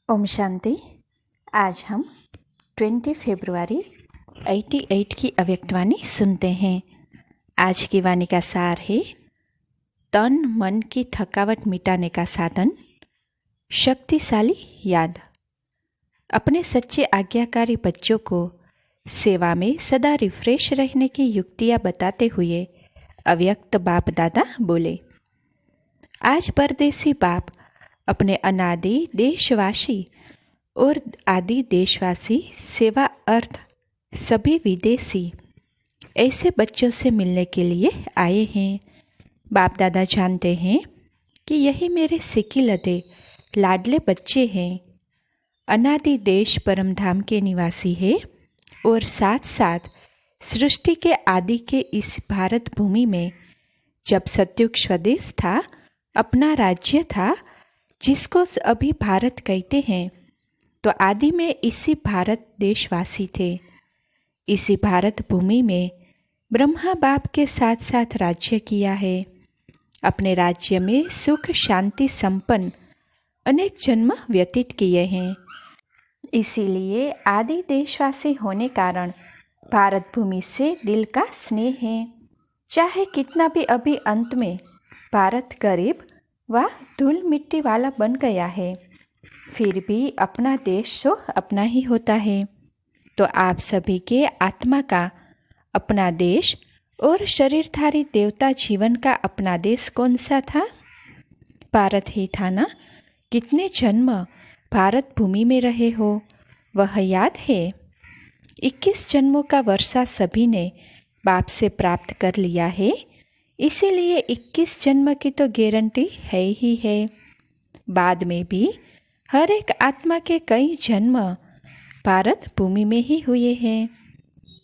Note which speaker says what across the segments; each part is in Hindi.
Speaker 1: ओम शांति। आज हम 20 फरवरी 88 की अव्यक्तवाणी सुनते हैं। आज की वाणी का सार है, तन मन की थकावट मिटाने का साधन, शक्तिशाली याद। अपने सच्चे आज्ञाकारी बच्चों को सेवा में सदा रिफ्रेश रहने की युक्तियाँ बताते हुए अव्यक्त बाप दादा बोले। आज परदेसी बाप अपने अनादि देशवासी और आदि देशवासी सेवा अर्थ सभी विदेशी ऐसे बच्चों से मिलने के लिए आए हैं। बाप दादा जानते हैं कि यही मेरे सिकिलते लाडले बच्चे हैं। अनादि देश परम धाम के निवासी है और साथ साथ सृष्टि के आदि के इस भारत भूमि में जब सत्युग स्वदेश था, अपना राज्य था जिसको अभी भारत कहते हैं, तो आदि में इसी भारत देशवासी थे। इसी भारत भूमि में ब्रह्मा बाप के साथ साथ राज्य किया है। अपने राज्य में सुख शांति संपन्न अनेक जन्म व्यतीत किए हैं। इसीलिए आदि देशवासी होने कारण भारत भूमि से दिल का स्नेह है। चाहे कितना भी अभी अंत में भारत गरीब व धूल मिट्टी वाला बन गया है, फिर भी अपना देश तो अपना ही होता है। तो आप सभी के आत्मा का अपना देश और शरीरधारी देवता जीवन का अपना देश कौन सा था? भारत ही था ना। कितने जन्म भारत भूमि में रहे हो, वह याद है? 21 जन्मों का वर्षा सभी ने बाप से प्राप्त कर लिया है। इसीलिए 21 जन्म की तो गारंटी है ही है। बाद में भी हर एक आत्मा के कई जन्म भारत भूमि में ही हुए हैं,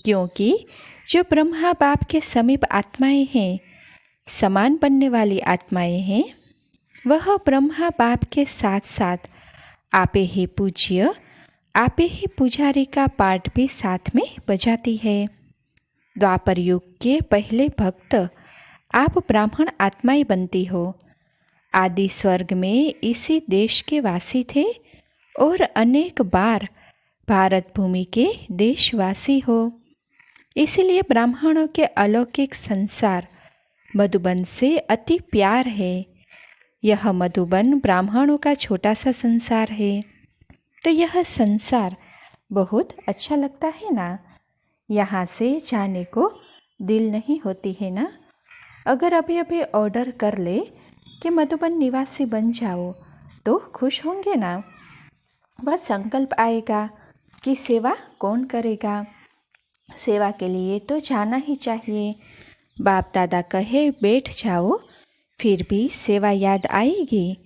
Speaker 1: क्योंकि जो ब्रह्मा बाप के समीप आत्माएं हैं, समान बनने वाली आत्माएं हैं, वह ब्रह्मा बाप के साथ साथ आपे ही पूज्य, आपे ही पुजारी का पाठ भी साथ में बजाती है। द्वापर युग के पहले भक्त आप ब्राह्मण आत्माएं बनती हो। आदि स्वर्ग में इसी देश के वासी थे और अनेक बार भारत भूमि के देशवासी हो। इसलिए ब्राह्मणों के अलौकिक संसार मधुबन से अति प्यार है। यह मधुबन ब्राह्मणों का छोटा सा संसार है, तो यह संसार बहुत अच्छा लगता है ना। यहाँ से जाने को दिल नहीं होती है ना। अगर अभी अभी ऑर्डर कर ले कि मधुबन निवासी बन जाओ तो खुश होंगे ना। बस संकल्प आएगा कि सेवा कौन करेगा। सेवा के लिए तो जाना ही चाहिए। बाप दादा कहे बैठ जाओ, फिर भी सेवा याद आएगी।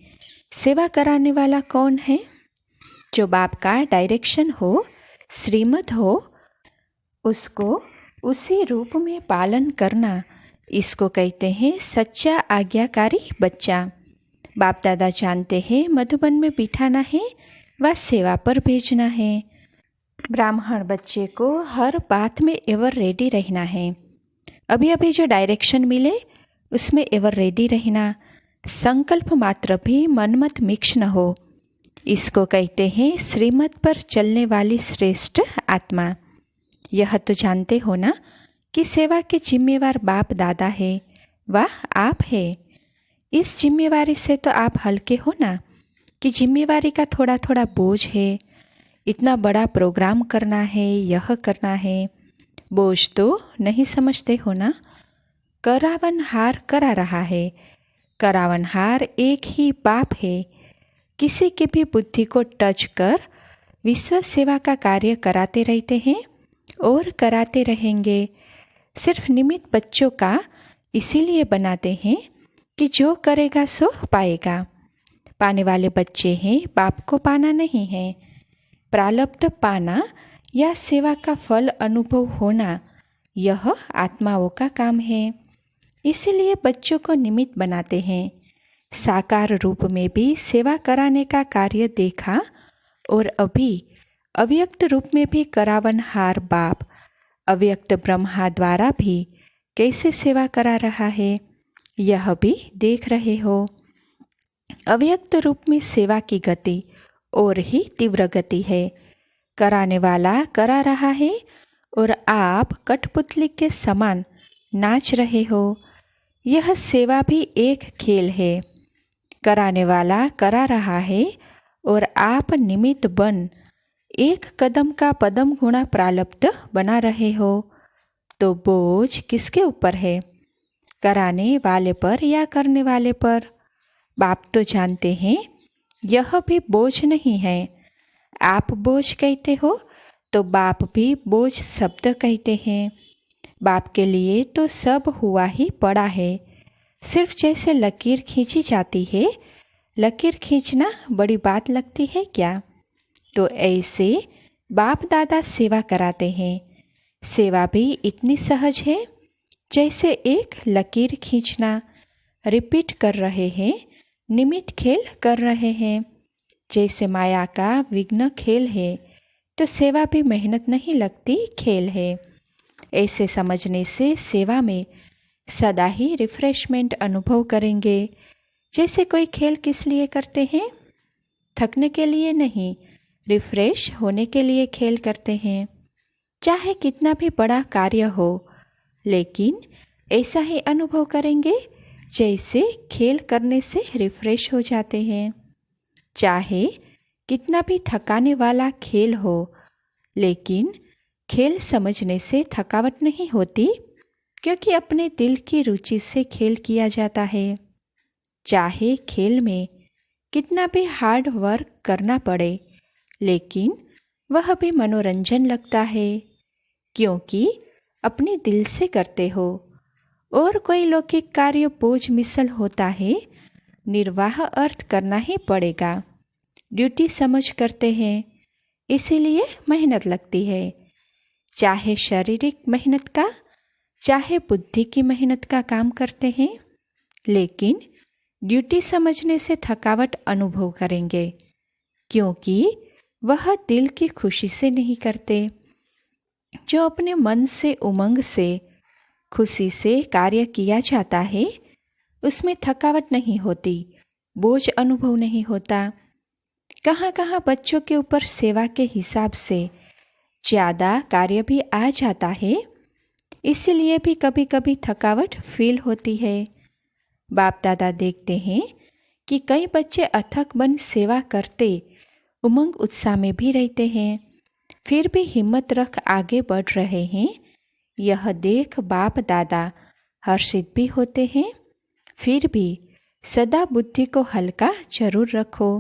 Speaker 1: सेवा कराने वाला कौन है? जो बाप का डायरेक्शन हो, श्रीमत हो, उसको उसी रूप में पालन करना, इसको कहते हैं सच्चा आज्ञाकारी बच्चा। बाप दादा जानते हैं मधुबन में बिठाना है व सेवा पर भेजना है। ब्राह्मण बच्चे को हर बात में एवर रेडी रहना है। अभी अभी जो डायरेक्शन मिले उसमें एवर रेडी रहना। संकल्प मात्र भी मनमत मिक्स न हो। इसको कहते हैं श्रीमत पर चलने वाली श्रेष्ठ आत्मा। यह तो जानते हो ना कि सेवा के जिम्मेवार बाप दादा है, वह आप है। इस जिम्मेवारी से तो आप हल्के हो ना, कि जिम्मेवारी का थोड़ा थोड़ा बोझ है। इतना बड़ा प्रोग्राम करना है, यह करना है, बोझ तो नहीं समझते हो ना। करावनहार करा रहा है। करावनहार एक ही बाप है। किसी की भी बुद्धि को टच कर विश्व सेवा का कार्य कराते रहते हैं और कराते रहेंगे। सिर्फ निमित्त बच्चों का इसीलिए बनाते हैं कि जो करेगा सो पाएगा। पाने वाले बच्चे हैं, बाप को पाना नहीं है। प्रारब्ध पाना या सेवा का फल अनुभव होना, यह आत्माओं का काम है। इसीलिए बच्चों को निमित्त बनाते हैं। साकार रूप में भी सेवा कराने का कार्य देखा और अभी अव्यक्त रूप में भी करावनहार बाप अव्यक्त ब्रह्मा द्वारा भी कैसे सेवा करा रहा है, यह भी देख रहे हो। अव्यक्त रूप में सेवा की गति और ही तीव्र गति है। कराने वाला करा रहा है और आप कठपुतली के समान नाच रहे हो। यह सेवा भी एक खेल है। कराने वाला करा रहा है और आप निमित्त बन एक कदम का पदम गुणा प्रारब्ध बना रहे हो। तो बोझ किसके ऊपर है, कराने वाले पर या करने वाले पर? बाप तो जानते हैं यह भी बोझ नहीं है। आप बोझ कहते हो तो बाप भी बोझ शब्द कहते हैं। बाप के लिए तो सब हुआ ही पड़ा है। सिर्फ जैसे लकीर खींची जाती है, लकीर खींचना बड़ी बात लगती है क्या? तो ऐसे बाप दादा सेवा कराते हैं। सेवा भी इतनी सहज है जैसे एक लकीर खींचना। रिपीट कर रहे हैं, निमित्त खेल कर रहे हैं। जैसे माया का विघ्न खेल है तो सेवा भी मेहनत नहीं लगती, खेल है। ऐसे समझने से सेवा में सदा ही रिफ्रेशमेंट अनुभव करेंगे। जैसे कोई खेल किस लिए करते हैं? थकने के लिए नहीं, रिफ्रेश होने के लिए खेल करते हैं। चाहे कितना भी बड़ा कार्य हो, लेकिन ऐसा ही अनुभव करेंगे जैसे खेल करने से रिफ्रेश हो जाते हैं। चाहे कितना भी थकाने वाला खेल हो, लेकिन खेल समझने से थकावट नहीं होती, क्योंकि अपने दिल की रुचि से खेल किया जाता है। चाहे खेल में कितना भी हार्ड वर्क करना पड़े, लेकिन वह भी मनोरंजन लगता है, क्योंकि अपने दिल से करते हो। और कोई लौकिक कार्य बोझ मिसल होता है, निर्वाह अर्थ करना ही पड़ेगा। ड्यूटी समझ करते हैं, इसीलिए मेहनत लगती है। चाहे शारीरिक मेहनत का, चाहे बुद्धि की मेहनत का काम करते हैं, लेकिन ड्यूटी समझने से थकावट अनुभव करेंगे, क्योंकि वह दिल की खुशी से नहीं करते। जो अपने मन से, उमंग से, खुशी से कार्य किया जाता है, उसमें थकावट नहीं होती, बोझ अनुभव नहीं होता। कहाँ कहाँ बच्चों के ऊपर सेवा के हिसाब से ज़्यादा कार्य भी आ जाता है, इसलिए भी कभी कभी थकावट फील होती है। बाप दादा देखते हैं कि कई बच्चे अथक बन सेवा करते उमंग उत्साह में भी रहते हैं, फिर भी हिम्मत रख आगे बढ़ रहे हैं। यह देख बाप दादा हर्षित भी होते हैं। फिर भी सदा बुद्धि को हल्का जरूर रखो।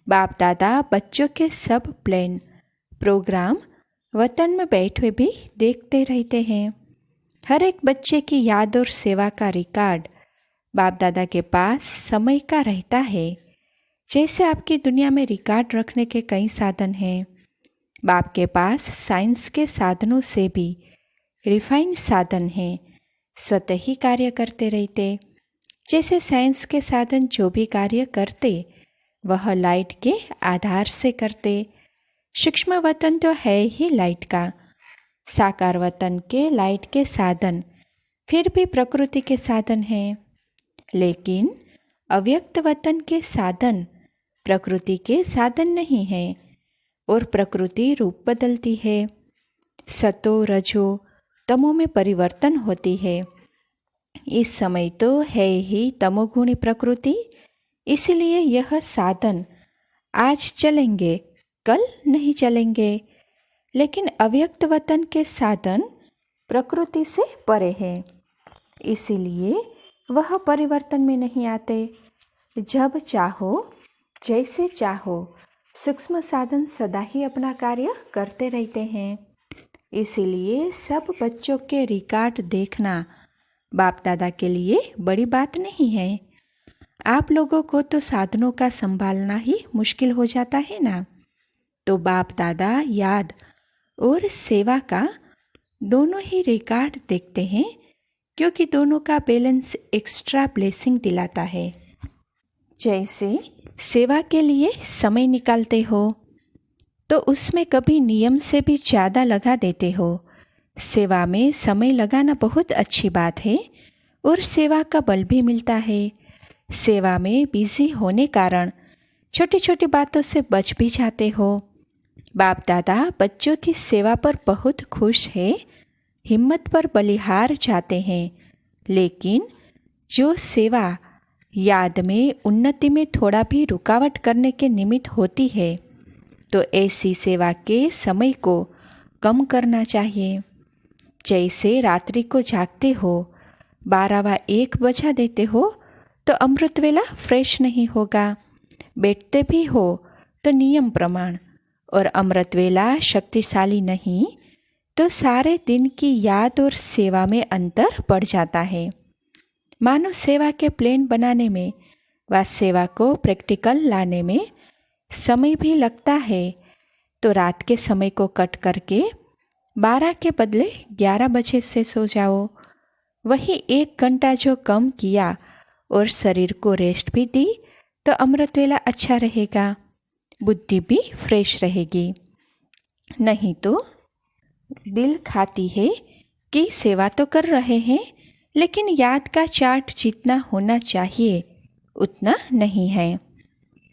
Speaker 1: बाप दादा बच्चों के सब प्लान, प्रोग्राम वतन में बैठे भी देखते रहते हैं। हर एक बच्चे की याद और सेवा का रिकॉर्ड बाप दादा के पास समय का रहता है। जैसे आपकी दुनिया में रिकॉर्ड रखने के कई साधन हैं, बाप के पास साइंस के साधनों से भी रिफाइंड साधन हैं। स्वतः ही कार्य करते रहते। जैसे साइंस के साधन जो भी कार्य करते वह लाइट के आधार से करते। सूक्ष्म वतन तो है ही लाइट का, साकार वतन के लाइट के साधन फिर भी प्रकृति के साधन हैं, लेकिन अव्यक्त वतन के साधन प्रकृति के साधन नहीं हैं और प्रकृति रूप बदलती है। सतो रजो तमो में परिवर्तन होती है। इस समय तो है ही तमोगुणी प्रकृति, इसलिए यह साधन आज चलेंगे, कल नहीं चलेंगे। लेकिन अव्यक्त वतन के साधन प्रकृति से परे हैं, इसीलिए वह परिवर्तन में नहीं आते। जब चाहो, जैसे चाहो, सूक्ष्म साधन सदा ही अपना कार्य करते रहते हैं। इसीलिए सब बच्चों के रिकॉर्ड देखना बाप दादा के लिए बड़ी बात नहीं है। आप लोगों को तो साधनों का संभालना ही मुश्किल हो जाता है ना, तो बाप दादा याद और सेवा का दोनों ही रिकॉर्ड देखते हैं, क्योंकि दोनों का बैलेंस एक्स्ट्रा ब्लेसिंग दिलाता है। जैसे सेवा के लिए समय निकालते हो तो उसमें कभी नियम से भी ज़्यादा लगा देते हो। सेवा में समय लगाना बहुत अच्छी बात है और सेवा का बल भी मिलता है। सेवा में बिजी होने कारण छोटी छोटी बातों से बच भी जाते हो। बाप दादा बच्चों की सेवा पर बहुत खुश है, हिम्मत पर बलिहार जाते हैं। लेकिन जो सेवा याद में, उन्नति में थोड़ा भी रुकावट करने के निमित्त होती है, तो ऐसी सेवा के समय को कम करना चाहिए। जैसे रात्रि को जागते हो, 12 व 1 बजा देते हो तो अमृत वेला फ्रेश नहीं होगा। बैठते भी हो तो नियम प्रमाण, और अमृत वेला शक्तिशाली नहीं तो सारे दिन की याद और सेवा में अंतर पड़ जाता है। मानो सेवा के प्लान बनाने में व सेवा को प्रैक्टिकल लाने में समय भी लगता है, तो रात के समय को कट करके 12 के बदले 11 बजे से सो जाओ। वही 1 घंटा जो कम किया और शरीर को रेस्ट भी दी तो अमृत वेला अच्छा रहेगा, बुद्धि भी फ्रेश रहेगी। नहीं तो दिल खाती है कि सेवा तो कर रहे हैं, लेकिन याद का चार्ट जितना होना चाहिए उतना नहीं है।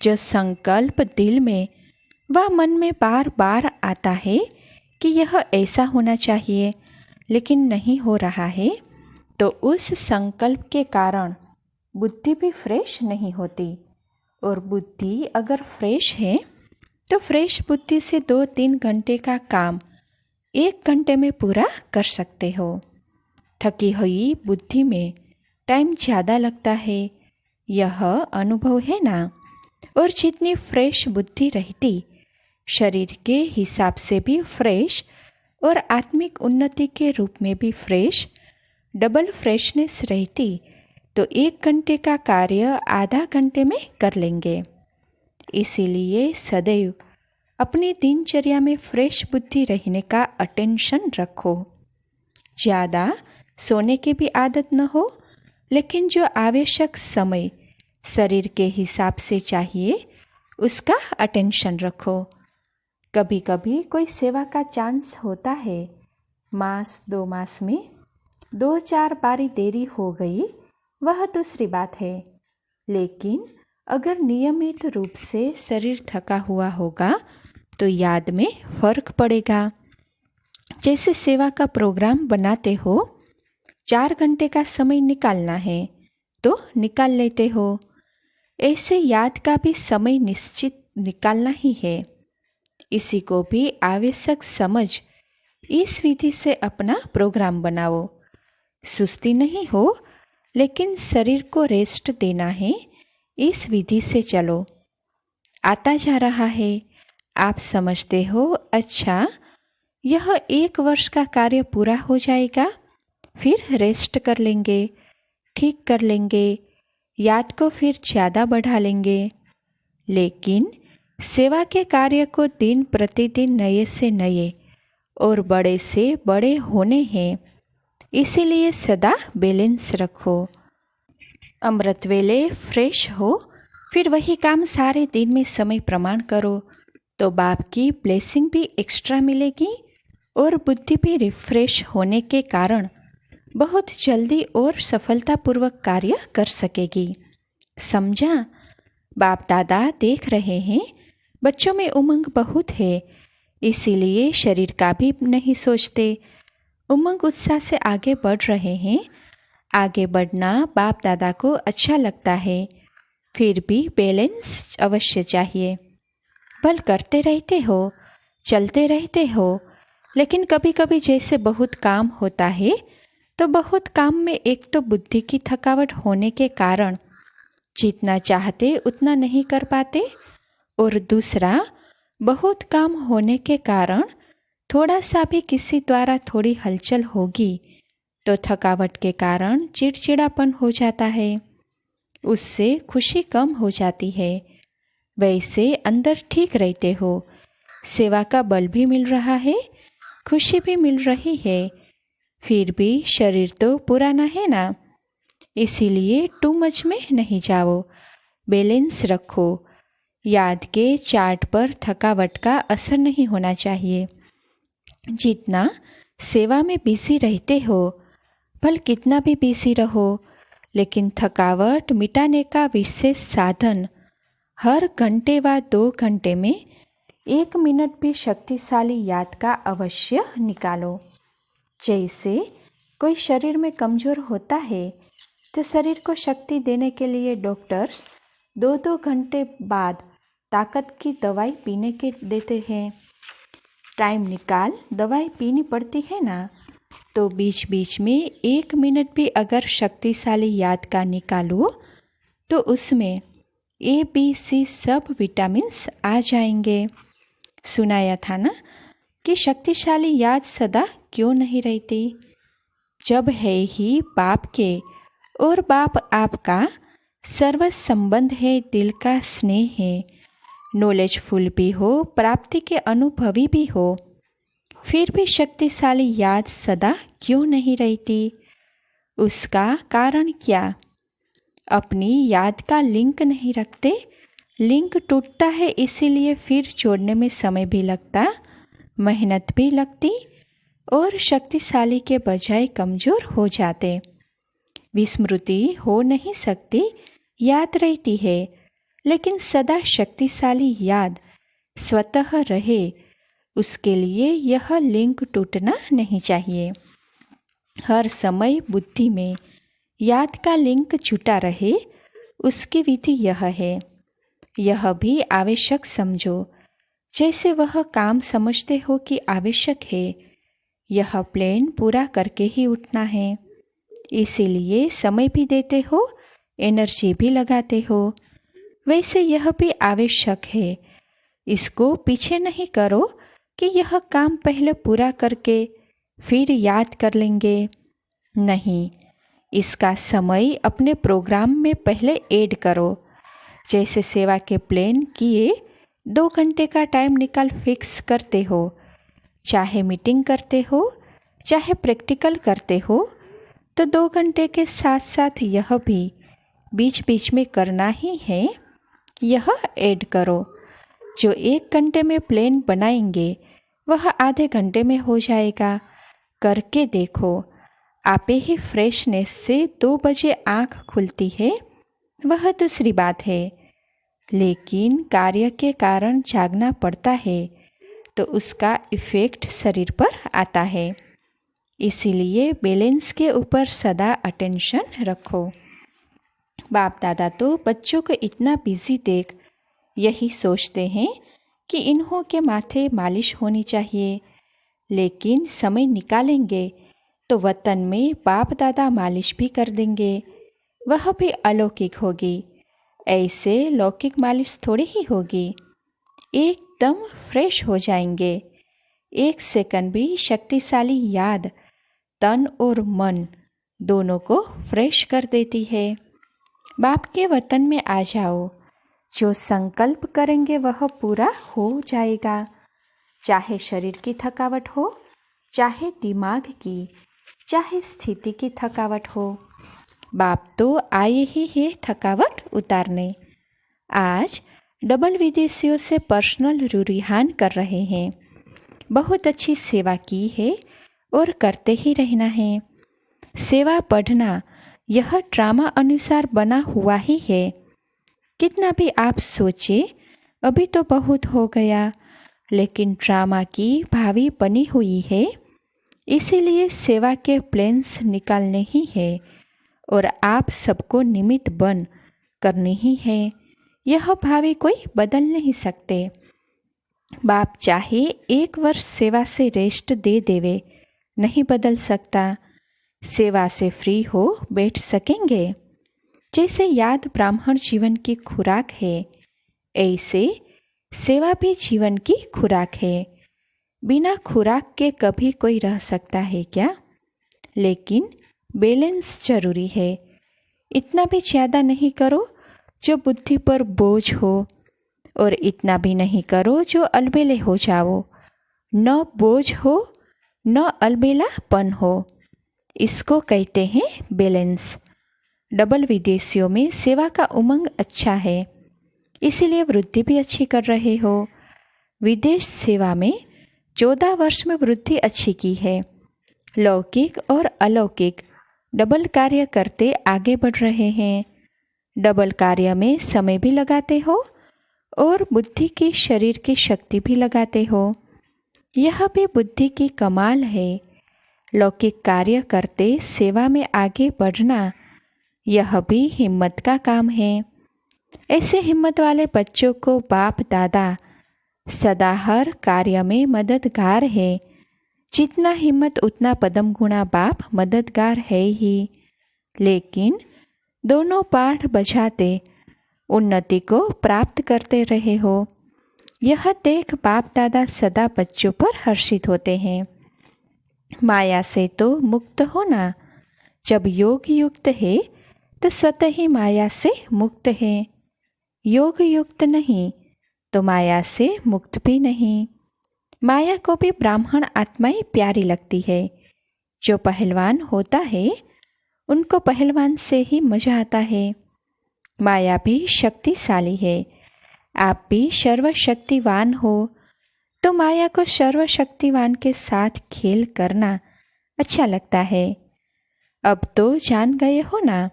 Speaker 1: जो संकल्प दिल में व मन में बार बार आता है कि यह ऐसा होना चाहिए, लेकिन नहीं हो रहा है, तो उस संकल्प के कारण बुद्धि भी फ्रेश नहीं होती। और बुद्धि अगर फ्रेश है तो फ्रेश बुद्धि से 2-3 घंटे का काम 1 घंटे में पूरा कर सकते हो। थकी हुई बुद्धि में टाइम ज़्यादा लगता है, यह अनुभव है ना। और जितनी फ्रेश बुद्धि रहती, शरीर के हिसाब से भी फ्रेश और आत्मिक उन्नति के रूप में भी फ्रेश, डबल फ्रेशनेस रहती, तो 1 घंटे का कार्य आधा घंटे में कर लेंगे। इसीलिए सदैव अपनी दिनचर्या में फ्रेश बुद्धि रहने का अटेंशन रखो। ज़्यादा सोने की भी आदत न हो, लेकिन जो आवश्यक समय शरीर के हिसाब से चाहिए उसका अटेंशन रखो। कभी कभी कोई सेवा का चांस होता है, मास 2 मास में 2-4 बारी देरी हो गई, वह दूसरी बात है। लेकिन अगर नियमित रूप से शरीर थका हुआ होगा तो याद में फर्क पड़ेगा। जैसे सेवा का प्रोग्राम बनाते हो, 4 घंटे का समय निकालना है तो निकाल लेते हो। ऐसे याद का भी समय निश्चित निकालना ही है। इसी को भी आवश्यक समझ इस विधि से अपना प्रोग्राम बनाओ। सुस्ती नहीं हो, लेकिन शरीर को रेस्ट देना है, इस विधि से चलो। आता जा रहा है, आप समझते हो, अच्छा यह 1 वर्ष का कार्य पूरा हो जाएगा, फिर रेस्ट कर लेंगे, ठीक कर लेंगे, याद को फिर ज़्यादा बढ़ा लेंगे। लेकिन सेवा के कार्य को दिन प्रतिदिन नए से नए और बड़े से बड़े होने हैं, इसीलिए सदा बैलेंस रखो। अमृत वेले फ्रेश हो, फिर वही काम सारे दिन में समय प्रमाण करो, तो बाप की ब्लेसिंग भी एक्स्ट्रा मिलेगी और बुद्धि भी रिफ्रेश होने के कारण बहुत जल्दी और सफलतापूर्वक कार्य कर सकेगी। समझा? बाप दादा देख रहे हैं बच्चों में उमंग बहुत है, इसीलिए शरीर का भी नहीं सोचते, उमंग उत्साह से आगे बढ़ रहे हैं। आगे बढ़ना बाप दादा को अच्छा लगता है, फिर भी बैलेंस अवश्य चाहिए। भल करते रहते हो, चलते रहते हो, लेकिन कभी कभी जैसे बहुत काम होता है, तो बहुत काम में एक तो बुद्धि की थकावट होने के कारण जितना चाहते उतना नहीं कर पाते, और दूसरा बहुत काम होने के कारण थोड़ा सा भी किसी द्वारा थोड़ी हलचल होगी तो थकावट के कारण चिड़चिड़ापन हो जाता है, उससे खुशी कम हो जाती है। वैसे अंदर ठीक रहते हो, सेवा का बल भी मिल रहा है, खुशी भी मिल रही है, फिर भी शरीर तो पुराना है ना, इसीलिए टू मच में नहीं जाओ, बैलेंस रखो। याद के चार्ट पर थकावट का असर नहीं होना चाहिए। जितना सेवा में बिजी रहते हो, भल कितना भी बिजी रहो, लेकिन थकावट मिटाने का विशेष साधन हर घंटे व 2 घंटे में 1 मिनट भी शक्तिशाली याद का अवश्य निकालो। जैसे कोई शरीर में कमज़ोर होता है तो शरीर को शक्ति देने के लिए डॉक्टर्स 2-2 घंटे बाद ताकत की दवाई पीने के देते हैं। टाइम निकाल दवाई पीनी पड़ती है ना, तो बीच बीच में 1 मिनट भी अगर शक्तिशाली याद का निकालो तो उसमें ABC सब विटामिन्स आ जाएंगे। सुनाया था ना कि शक्तिशाली याद सदा क्यों नहीं रहती। जब है ही बाप के और बाप आपका सर्व संबंध है, दिल का स्नेह है, नॉलेजफुल भी हो, प्राप्ति के अनुभवी भी हो, फिर भी शक्तिशाली याद सदा क्यों नहीं रहती? उसका कारण क्या? अपनी याद का लिंक नहीं रखते। लिंक टूटता है, इसीलिए फिर जोड़ने में समय भी लगता, मेहनत भी लगती और शक्तिशाली के बजाय कमज़ोर हो जाते। विस्मृति हो नहीं सकती, याद रहती है, लेकिन सदा शक्तिशाली याद स्वतः रहे, उसके लिए यह लिंक टूटना नहीं चाहिए। हर समय बुद्धि में याद का लिंक जुटा रहे, उसकी विधि यह है। यह भी आवश्यक समझो, जैसे वह काम समझते हो कि आवश्यक है। यह प्लान पूरा करके ही उठना है, इसीलिए समय भी देते हो, एनर्जी भी लगाते हो। वैसे यह भी आवश्यक है। इसको पीछे नहीं करो कि यह काम पहले पूरा करके फिर याद कर लेंगे। नहीं, इसका समय अपने प्रोग्राम में पहले ऐड करो। जैसे सेवा के प्लान किए 2 घंटे का टाइम निकाल फिक्स करते हो, चाहे मीटिंग करते हो चाहे प्रैक्टिकल करते हो, तो 2 घंटे के साथ साथ यह भी बीच बीच में करना ही है, यह ऐड करो। जो 1 घंटे में प्लान बनाएंगे वह आधे घंटे में हो जाएगा। करके देखो, आपे ही फ्रेशनेस से 2 बजे आँख खुलती है, वह दूसरी बात है। लेकिन कार्य के कारण जागना पड़ता है तो उसका इफ़ेक्ट शरीर पर आता है। इसीलिए बैलेंस के ऊपर सदा अटेंशन रखो। बाप दादा तो बच्चों को इतना बिजी देख यही सोचते हैं कि इन्हों के माथे मालिश होनी चाहिए, लेकिन समय निकालेंगे तो वतन में बाप दादा मालिश भी कर देंगे, वह भी अलौकिक होगी। ऐसे लौकिक मालिश थोड़ी ही होगी। एकदम फ्रेश हो जाएंगे। 1 सेकंड भी शक्तिशाली याद तन और मन दोनों को फ्रेश कर देती है। बाप के वतन में आ जाओ। जो संकल्प करेंगे वह पूरा हो जाएगा। चाहे शरीर की थकावट हो, चाहे दिमाग की, चाहे स्थिति की थकावट हो, बाप तो आए ही है थकावट उतारने। आज डबल विदेशियों से पर्सनल रुरिहान कर रहे हैं। बहुत अच्छी सेवा की है और करते ही रहना है। सेवा बढ़ना यह ड्रामा अनुसार बना हुआ ही है। कितना भी आप सोचे अभी तो बहुत हो गया, लेकिन ड्रामा की भावी बनी हुई है। इसीलिए सेवा के प्लान्स निकालने ही है और आप सबको निमित्त बन करनी ही है। यह भावी कोई बदल नहीं सकते। बाप चाहे 1 वर्ष सेवा से रेस्ट दे देवे, नहीं बदल सकता। सेवा से फ्री हो बैठ सकेंगे। जैसे याद ब्राह्मण जीवन की खुराक है, ऐसे सेवा भी जीवन की खुराक है। बिना खुराक के कभी कोई रह सकता है क्या? लेकिन बैलेंस जरूरी है। इतना भी ज़्यादा नहीं करो जो बुद्धि पर बोझ हो, और इतना भी नहीं करो जो अलबेले हो जाओ। न बोझ हो न अलबेलापन हो, इसको कहते हैं बैलेंस। डबल विदेशियों में सेवा का उमंग अच्छा है, इसीलिए वृद्धि भी अच्छी कर रहे हो। विदेश सेवा में 14 वर्ष में वृद्धि अच्छी की है। लौकिक और अलौकिक डबल कार्य करते आगे बढ़ रहे हैं। डबल कार्य में समय भी लगाते हो और बुद्धि की शरीर की शक्ति भी लगाते हो। यह भी बुद्धि की कमाल है। लौकिक कार्य करते सेवा में आगे बढ़ना, यह भी हिम्मत का काम है। ऐसे हिम्मत वाले बच्चों को बाप दादा सदा हर कार्य में मददगार है। जितना हिम्मत उतना पदम गुणा बाप मददगार है ही। लेकिन दोनों पाठ बजाते उन्नति को प्राप्त करते रहे हो। यह देख बाप दादा सदा बच्चों पर हर्षित होते हैं। माया से तो मुक्त होना, जब योग युक्त है तो स्वतः ही माया से मुक्त है। योग युक्त नहीं तो माया से मुक्त भी नहीं। माया को भी ब्राह्मण आत्माएं प्यारी लगती है। जो पहलवान होता है उनको पहलवान से ही मजा आता है। माया भी शक्तिशाली है। आप भी सर्वशक्तिवान हो, तो माया को सर्वशक्तिवान के साथ खेल करना अच्छा लगता है। अब तो जान गए हो ना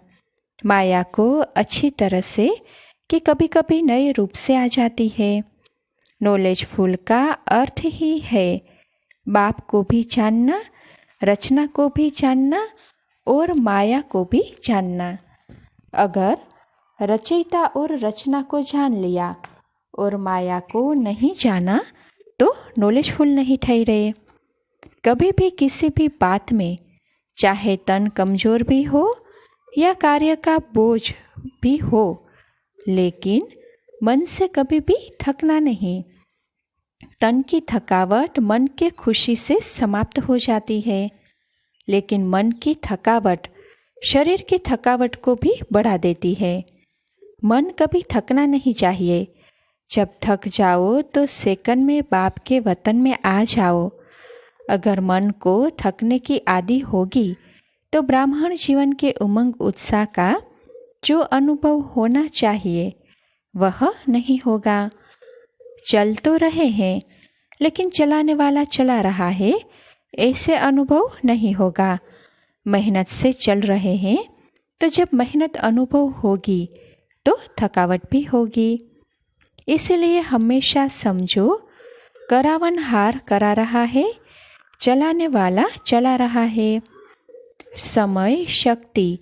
Speaker 1: माया को अच्छी तरह से कि कभी कभी नए रूप से आ जाती है। नॉलेजफुल का अर्थ ही है बाप को भी जानना, रचना को भी जानना और माया को भी जानना। अगर रचयिता और रचना को जान लिया और माया को नहीं जाना तो नॉलेजफुल नहीं ठहरे। कभी भी किसी भी बात में चाहे तन कमजोर भी हो या कार्य का बोझ भी हो, लेकिन मन से कभी भी थकना नहीं। तन की थकावट मन के खुशी से समाप्त हो जाती है, लेकिन मन की थकावट शरीर की थकावट को भी बढ़ा देती है। मन कभी थकना नहीं चाहिए। जब थक जाओ तो सेकंड में बाप के वतन में आ जाओ। अगर मन को थकने की आदि होगी तो ब्राह्मण जीवन के उमंग उत्साह का जो अनुभव होना चाहिए वह नहीं होगा। चल तो रहे हैं लेकिन चलाने वाला चला रहा है, ऐसे अनुभव नहीं होगा। मेहनत से चल रहे हैं तो जब मेहनत अनुभव होगी तो थकावट भी होगी। इसलिए हमेशा समझो करावनहार करा रहा है, चलाने वाला चला रहा है। समय शक्ति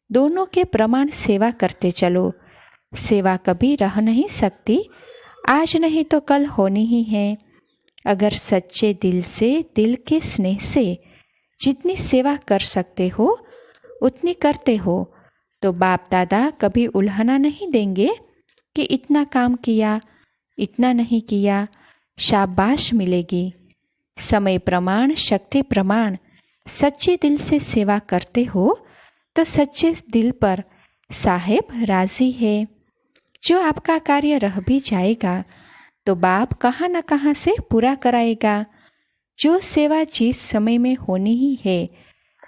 Speaker 1: दोनों के प्रमाण सेवा करते चलो। सेवा कभी रह नहीं सकती, आज नहीं तो कल होनी ही है। अगर सच्चे दिल से, दिल के स्नेह से जितनी सेवा कर सकते हो उतनी करते हो तो बाप दादा कभी उल्हाना नहीं देंगे कि इतना काम किया, इतना नहीं किया। शाबाश मिलेगी। समय प्रमाण, शक्ति प्रमाण सच्चे दिल से सेवा करते हो तो सच्चे दिल पर साहेब राजी है। जो आपका कार्य रह भी जाएगा तो बाप कहाँ न कहाँ से पूरा कराएगा। जो सेवा जिस समय में होनी ही है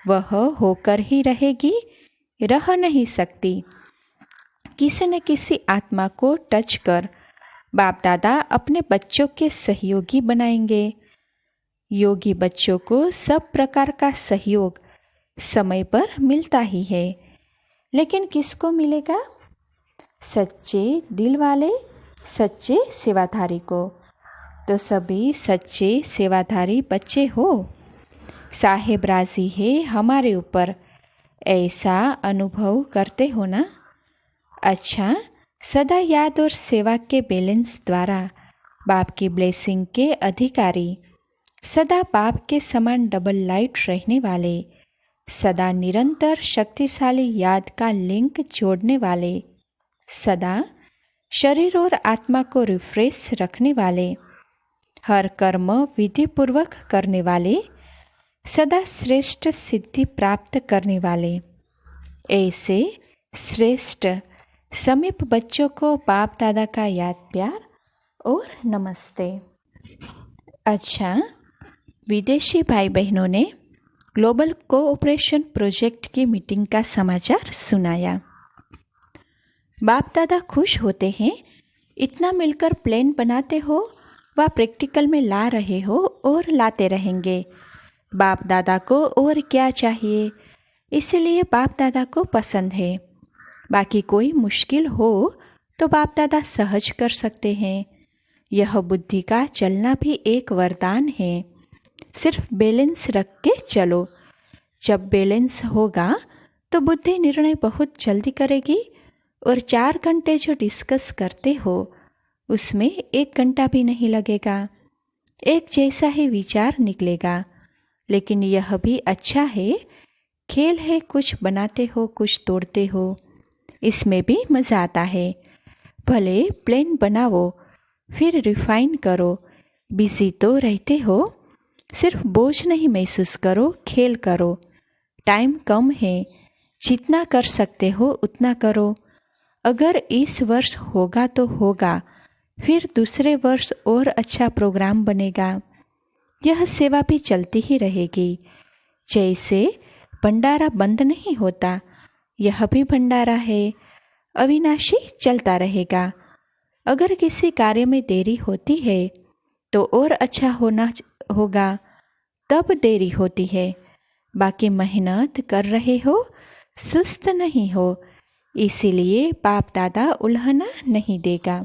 Speaker 1: वह होकर ही रहेगी, रह नहीं सकती। किसी न किसी आत्मा को टच कर बाप दादा अपने बच्चों के सहयोगी बनाएंगे। योगी बच्चों को सब प्रकार का सहयोग समय पर मिलता ही है, लेकिन किसको मिलेगा? सच्चे दिल वाले, सच्चे सेवाधारी को। तो सभी सच्चे सेवाधारी बच्चे हो। साहेब राजी है हमारे ऊपर, ऐसा अनुभव करते हो ना? अच्छा, सदा याद और सेवा के बैलेंस द्वारा बाप की ब्लेसिंग के अधिकारी, सदा बाप के समान डबल लाइट रहने वाले, सदा निरंतर शक्तिशाली याद का लिंक जोड़ने वाले, सदा शरीर और आत्मा को रिफ्रेश रखने वाले, हर कर्म विधि पूर्वक करने वाले, सदा श्रेष्ठ सिद्धि प्राप्त करने वाले, ऐसे श्रेष्ठ समीप बच्चों को बाप दादा का याद प्यार और नमस्ते। अच्छा, विदेशी भाई बहनों ने ग्लोबल कोऑपरेशन प्रोजेक्ट की मीटिंग का समाचार सुनाया। बाप दादा खुश होते हैं। इतना मिलकर प्लान बनाते हो व प्रैक्टिकल में ला रहे हो और लाते रहेंगे। बाप दादा को और क्या चाहिए, इसलिए बाप दादा को पसंद है। बाकी कोई मुश्किल हो तो बाप दादा सहज कर सकते हैं। यह बुद्धि का चलना भी एक वरदान है। सिर्फ बैलेंस रख के चलो। जब बैलेंस होगा तो बुद्धि निर्णय बहुत जल्दी करेगी और 4 घंटे जो डिस्कस करते हो उसमें 1 घंटा भी नहीं लगेगा। एक जैसा ही विचार निकलेगा। लेकिन यह भी अच्छा है, खेल है, कुछ बनाते हो कुछ तोड़ते हो, इसमें भी मज़ा आता है। भले प्लेन बनाओ फिर रिफाइन करो, बिजी तो रहते हो, सिर्फ बोझ नहीं महसूस करो, खेल करो। टाइम कम है, जितना कर सकते हो उतना करो। अगर इस वर्ष होगा तो होगा, फिर दूसरे वर्ष और अच्छा प्रोग्राम बनेगा। यह सेवा भी चलती ही रहेगी। जैसे भंडारा बंद नहीं होता, यह भी भंडारा है, अविनाशी चलता रहेगा। अगर किसी कार्य में देरी होती है तो और अच्छा होना होगा, तब देरी होती है। बाकी मेहनत कर रहे हो, सुस्त नहीं हो, इसीलिए बाप दादा उल्हना नहीं देगा।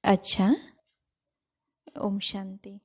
Speaker 1: अच्छा, ओम शांति।